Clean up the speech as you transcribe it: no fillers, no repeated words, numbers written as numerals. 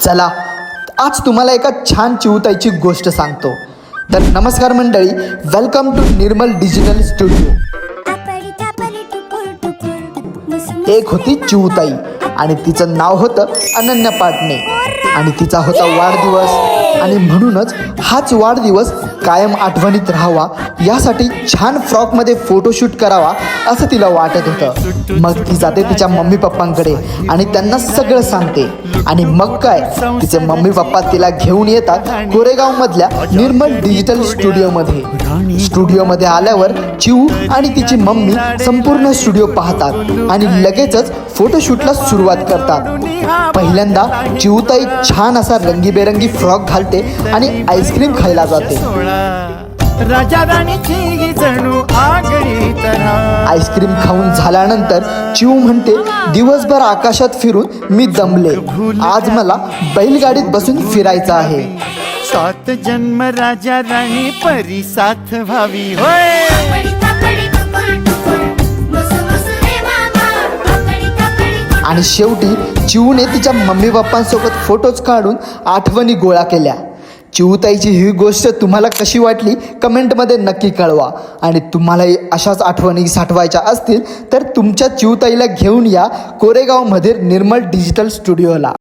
चला आज तुम्हाला एका छान चिवताईची गोष्ट सांगतो। तर नमस्कार मंडळी, welcome to Nirmal digital studio. एक होती चिवताई आणि तिचं नाव होतं अनन्या पाटणे आणि तिचा होता वाढदिवस आणि म्हणूनच हाच वाढदिवस कायम आठवणीत राहावा यासाठी छान फ्रॉकमध्ये फोटोशूट करावा असं तिला वाटत होतं। मग ती जाते तिच्या मम्मी पप्पांकडे आणि त्यांना सगळं सांगते आणि मग काय, तिचे मम्मी पप्पा तिला घेऊन येतात कोरेगावमधल्या निर्मल डिजिटल स्टुडिओमध्ये आल्यावर चिऊ आणि तिची मम्मी संपूर्ण स्टुडिओ पाहतात आणि लगेचच फोटोशूटला सुरुवात करतात। पहिल्यांदा चिऊताई छान असा रंगीबेरंगी फ्रॉक घालते आणि आईस्क्रीम खायला जाते। आईस्क्रीम खाऊन झाल्यानंतर चिऊ म्हणते, दिवसभर आकाशात फिरून मी दमले, आज मला बैलगाडीत बसून फिरायचं आहे। 7 जन्म राजा राणी परी साथ व्हावी होय। आणि शेवटी चिऊने तिच्या मम्मी पप्पांसोबत फोटोज काढून आठवणी गोळा केल्या। चिऊताईची ही गोष्ट तुम्हाला कशी वाटली कमेंटमध्ये नक्की कळवा आणि तुम्हालाही अशाच आठवणी साठवायच्या असतील तर तुमच्या चिऊताईला घेऊन या कोरेगावमध्ये निर्मल डिजिटल स्टुडिओला।